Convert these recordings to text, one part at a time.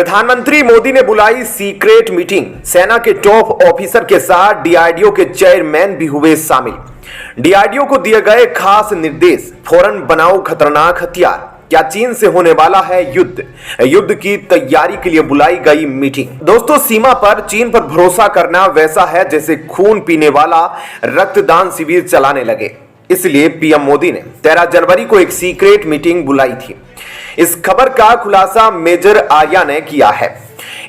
प्रधानमंत्री मोदी ने बुलाई सीक्रेट मीटिंग। सेना के टॉप ऑफिसर के साथ डीआरडीओ के चेयरमैन भी हुए शामिल। डीआरडीओ को दिए गए खास निर्देश, फौरन बनाओ खतरनाक हथियार। क्या चीन से होने वाला है युद्ध? युद्ध की तैयारी के लिए बुलाई गई मीटिंग। दोस्तों, सीमा पर चीन पर भरोसा करना वैसा है जैसे खून पीने वाला रक्तदान शिविर चलाने लगे। इसलिए पीएम मोदी ने 13 जनवरी को एक सीक्रेट मीटिंग बुलाई थी। इस खबर का खुलासा मेजर आर्या ने किया है।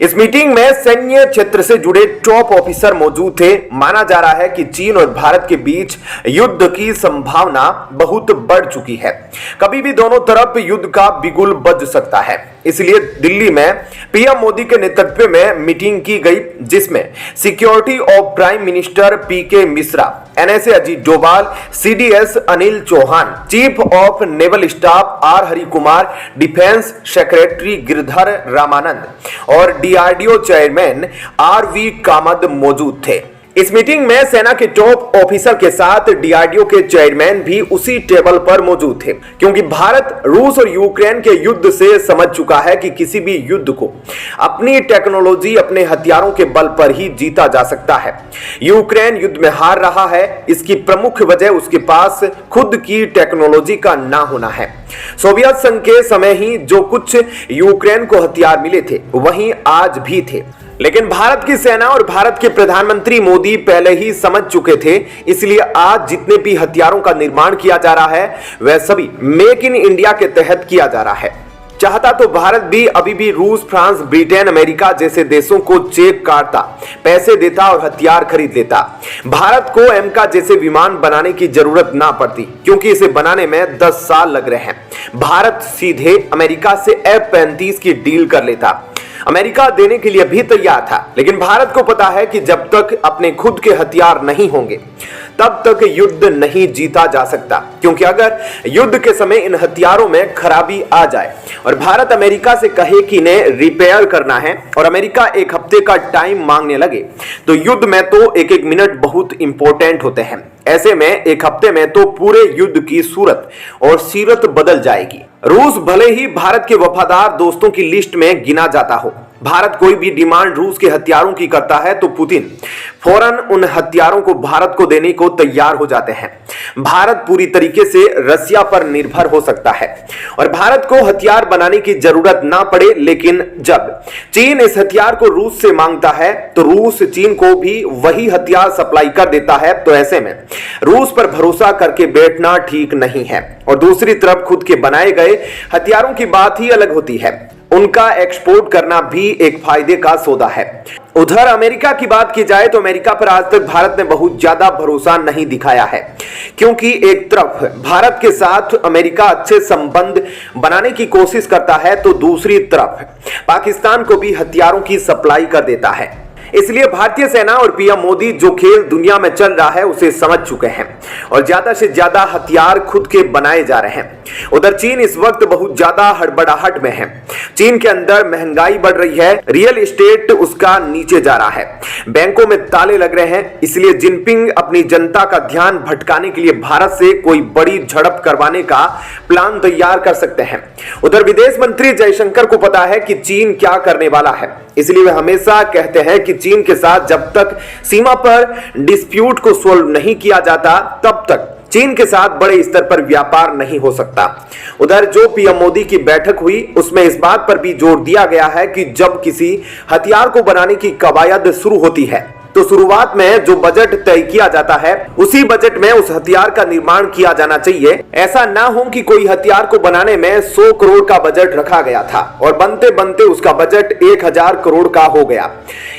इस मीटिंग में सैन्य क्षेत्र से जुड़े टॉप ऑफिसर मौजूद थे। माना जा रहा है कि चीन और भारत के बीच युद्ध की संभावना बहुत बढ़ चुकी है। कभी भी दोनों तरफ युद्ध का बिगुल बज सकता है। इसलिए दिल्ली में पीएम मोदी के नेतृत्व में मीटिंग की गई, जिसमें security of prime minister PK Mishra, NSA Ajit Doval, CDS Anil Chauhan, chief of naval staff R Hari Kumar, defence secretary Girdhar Ramanand और डीआरडीओ चेयरमैन आरवी कामत मौजूद थे। इस मीटिंग में सेना के टॉप ऑफिसर के साथ डीआरडीओ के चेयरमैन भी उसी टेबल पर मौजूद थे, क्योंकि भारत रूस और यूक्रेन के युद्ध से समझ चुका है कि किसी भी युद्ध को अपनी टेक्नोलॉजी, अपने हथियारों के बल पर ही जीता जा सकता है। यूक्रेन युद्ध में हार रहा है, इसकी प्रमुख वजह उसके पास खुद की टेक्नोलॉजी का ना होना है। सोवियत संघ के समय ही जो कुछ यूक्रेन को हथियार मिले थे, वहीं आज भी थे। लेकिन भारत की सेना और भारत के प्रधानमंत्री मोदी पहले ही समझ चुके थे। इसलिए आज जितने भी हथियारों का निर्माण किया जा रहा है, वह सभी मेक इन इंडिया के तहत किया जा रहा है। चाहता तो भारत भी अभी भी रूस, फ्रांस, ब्रिटेन, अमेरिका जैसे देशों को चेक काटता, पैसे देता और हथियार खरीद लेता। भारत को एमका जैसे विमान बनाने की जरूरत ना पड़ती, क्योंकि इसे बनाने में 10 साल लग रहे हैं। भारत सीधे अमेरिका से F-35 की डील कर लेता। अमेरिका देने के लिए भी तैयार था, लेकिन भारत को पता है कि जब तक अपने खुद के हथियार नहीं होंगे, तब तक युद्ध नहीं जीता जा सकता। क्योंकि अगर युद्ध के समय इन हथियारों में खराबी आ जाए और भारत अमेरिका से कहे कि इन्हें रिपेयर करना है और अमेरिका 1 हफ्ते का टाइम मांगने लगे, तो युद्ध में तो एक एक मिनट बहुत इंपॉर्टेंट होते हैं। ऐसे में 1 हफ्ते में तो पूरे युद्ध की सूरत और सीरत बदल जाएगी। रूस भले ही भारत के वफादार दोस्तों की लिस्ट में गिना जाता हो, भारत कोई भी डिमांड रूस के हथियारों की करता है तो पुतिन फौरन उन हथियारों को भारत को देने को तैयार हो जाते हैं। भारत पूरी तरीके से रसिया पर निर्भर हो सकता है और भारत को हथियार बनाने की जरूरत ना पड़े। लेकिन जब चीन इस हथियार को रूस से मांगता है, तो रूस चीन को भी वही हथियार सप्लाई कर देता है। तो ऐसे में रूस पर भरोसा करके बैठना ठीक नहीं है। और दूसरी तरफ खुद के बनाए गए हथियारों की बात ही अलग होती है। उनका एक्सपोर्ट करना भी एक फायदे का सौदा है। उधर अमेरिका की बात की जाए तो अमेरिका पर आज तक भारत ने बहुत ज्यादा भरोसा नहीं दिखाया है, क्योंकि एक तरफ भारत के साथ अमेरिका अच्छे संबंध बनाने की कोशिश करता है, तो दूसरी तरफ पाकिस्तान को भी हथियारों की सप्लाई कर देता है। इसलिए भारतीय सेना और पीएम मोदी जो खेल दुनिया में चल रहा है, उसे समझ चुके हैं और ज्यादा से ज्यादा हथियार खुद के बनाए जा रहे हैं। उधर चीन इस वक्त बहुत ज्यादा हड़बड़ाहट में है। चीन के अंदर महंगाई बढ़ रही है, रियल एस्टेट उसका नीचे जा रहा है, बैंकों में ताले लग रहे हैं। इसलिए जिनपिंग अपनी जनता का ध्यान भटकाने के लिए भारत से कोई बड़ी झड़प करवाने का प्लान तैयार कर सकते हैं। उधर विदेश मंत्री जयशंकर को पता है कि चीन क्या करने वाला है। इसलिए वे हमेशा कहते हैं कि चीन के साथ जब तक सीमा पर डिस्प्यूट को सोल्व नहीं किया जाता, तब तक चीन के साथ बड़े स्तर पर व्यापार नहीं हो सकता। उधर जो पीएम मोदी की बैठक हुई, उसमें इस बात पर भी जोर दिया गया है कि जब किसी हथियार को बनाने की कवायद शुरू होती है, तो शुरुआत में जो बजट तय किया जाता है, उसी बजट में उस हथियार का निर्माण किया जाना चाहिए। ऐसा ना हो कि कोई हथियार को बनाने में 100 करोड़ का बजट रखा गया था और बनते बनते उसका बजट 1000 करोड़ का हो गया।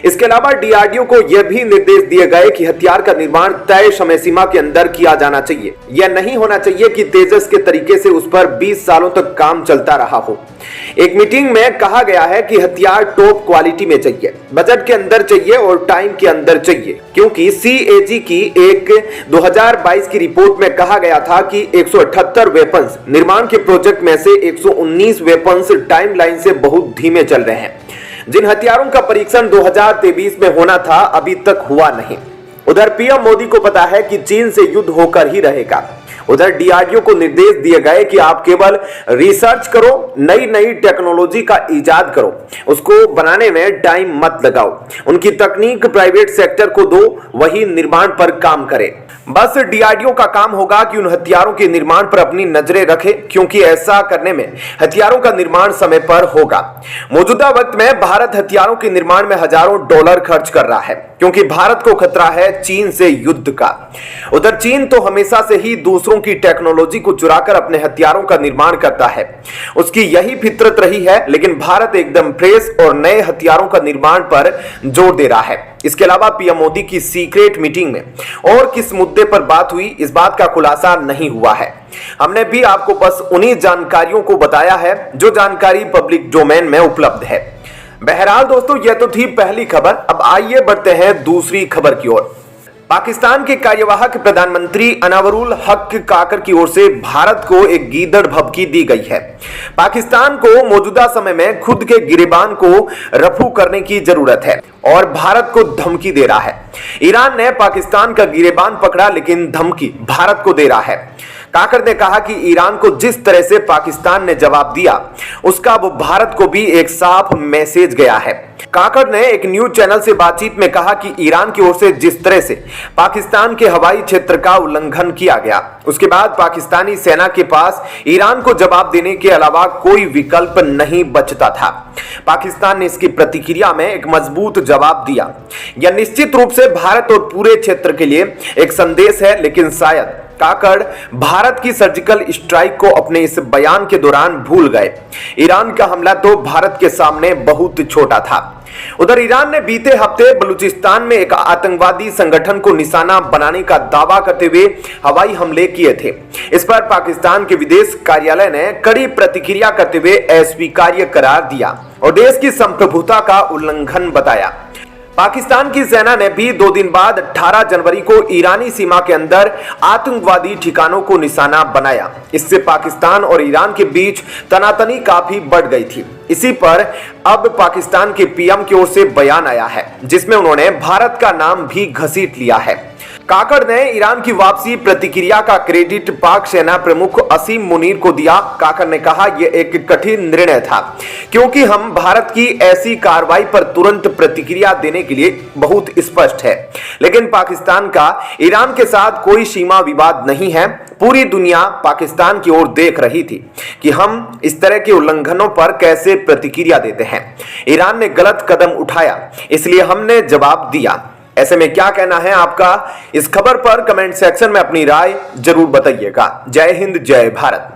इसके अलावा डीआरडीओ को यह भी निर्देश दिए गए कि हथियार का निर्माण तय समय सीमा के अंदर किया जाना चाहिए। यह नहीं होना चाहिए कि तेजस के तरीके से उस पर 20 सालों तक काम चलता रहा हो। एक मीटिंग में कहा गया है कि हथियार टॉप क्वालिटी में चाहिए, बजट के अंदर चाहिए और टाइम के अंदर चाहिए, क्योंकि सीएजी की एक 2022 की रिपोर्ट में कहा गया था कि 178 वेपन्स निर्माण के प्रोजेक्ट में से 119 वेपन्स टाइमलाइन से बहुत धीमे चल रहे हैं। जिन हथियारों का परीक्षण 2023 में होना था, अभी तक हुआ नहीं। उधर पीएम मोदी को पता है कि चीन से युद्ध होकर ही रहेगा उधर डीआरडीओ को निर्देश दिए गए कि आप केवल रिसर्च करो, नई नई टेक्नोलॉजी का इजाद करो, उसको बनाने में टाइम मत लगाओ, उनकी तकनीक प्राइवेट सेक्टर को दो, वही निर्माण पर काम करे। बस डीआरडीओ का काम होगा कि उन हथियारों के निर्माण पर अपनी नजरें रखे, क्योंकि ऐसा करने में हथियारों का निर्माण समय पर होगा। मौजूदा वक्त में भारत हथियारों के निर्माण में हजारों डॉलर खर्च कर रहा है, क्योंकि भारत को खतरा है चीन से युद्ध का। उधर चीन तो हमेशा से ही दूसरों की टेक्नोलॉजी को चुराकर अपने हथियारों का निर्माण करता है, उसकी यही फितरत रही है, लेकिन भारत एकदम फ्रेश और नए हथियारों का निर्माण पर जोर दे रहा है। इसके अलावा पीएम मोदी की सीक्रेट मीटिंग में और किस मुद्दे पर बात हुई, इस बात का खुलासा नहीं हुआ है। हमने भी आपको बस उन्हीं जानकारियों को बताया है जो जानकारी पब्लिक डोमेन में उपलब्ध है। बहरहाल दोस्तों, यह तो थी पहली खबर। अब आइए बढ़ते हैं दूसरी खबर की ओर। पाकिस्तान के कार्यवाहक प्रधानमंत्री अनावरुल हक काकर की ओर से भारत को एक गीदड़ भभकी दी गई है। पाकिस्तान को मौजूदा समय में खुद के गिरेबान को रफू करने की जरूरत है और भारत को धमकी दे रहा है। ईरान ने पाकिस्तान का गिरेबान पकड़ा, लेकिन धमकी भारत को दे रहा है। काकर ने कहा कि ईरान को जिस तरह से पाकिस्तान ने जवाब दिया, उसका वो भारत को भी एक साफ मैसेज गया है। काकर ने एक न्यूज चैनल से बातचीत में कहा कि ईरान की ओर से जिस तरह से पाकिस्तान के हवाई क्षेत्र का उल्लंघन किया गया, उसके बाद पाकिस्तानी सेना के पास ईरान को जवाब देने के अलावा कोई विकल्प नहीं बचता था। पाकिस्तान ने इसकी प्रतिक्रिया में एक मजबूत जवाब दिया। यह निश्चित रूप से भारत और पूरे क्षेत्र के लिए एक संदेश है, लेकिन शायद काकर भारत की सर्जिकल स्ट्राइक को अपने इस बयान के दौरान भूल गए। ईरान का हमला तो भारत के सामने बहुत छोटा था। उधर ईरान ने बीते हफ्ते बलूचिस्तान में एक आतंकवादी संगठन को निशाना बनाने का दावा करते हुए हवाई हमले किए थे। इस पर पाकिस्तान के विदेश कार्यालय ने कड़ी प्रतिक्रिया करते हुए अस्वीकार्य करार दिया और देश की संप्रभुता का उल्लंघन बताया। पाकिस्तान की सेना ने भी 2 दिन बाद 18 जनवरी को ईरानी सीमा के अंदर आतंकवादी ठिकानों को निशाना बनाया। इससे पाकिस्तान और ईरान के बीच तनातनी काफी बढ़ गई थी। इसी पर अब पाकिस्तान के पीएम की ओर से बयान आया है, जिसमें उन्होंने भारत का नाम भी घसीट लिया है। काकर ने ईरान की वापसी प्रतिक्रिया का क्रेडिट पाक सेना प्रमुख असीम मुनीर को दिया। काकर ने कहा, यह एक कठिन निर्णय था, क्योंकि हम भारत की ऐसी कार्रवाई पर तुरंत प्रतिक्रिया देने के लिए बहुत स्पष्ट है, लेकिन पाकिस्तान का ईरान के साथ कोई सीमा विवाद नहीं है। पूरी दुनिया पाकिस्तान की ओर देख रही थी कि हम इस तरह के उल्लंघनों पर कैसे प्रतिक्रिया देते हैं। ईरान ने गलत कदम उठाया, इसलिए हमने जवाब दिया। ऐसे में क्या कहना है आपका? इस खबर पर कमेंट सेक्शन में अपनी राय जरूर बताइएगा। जय हिंद, जय भारत।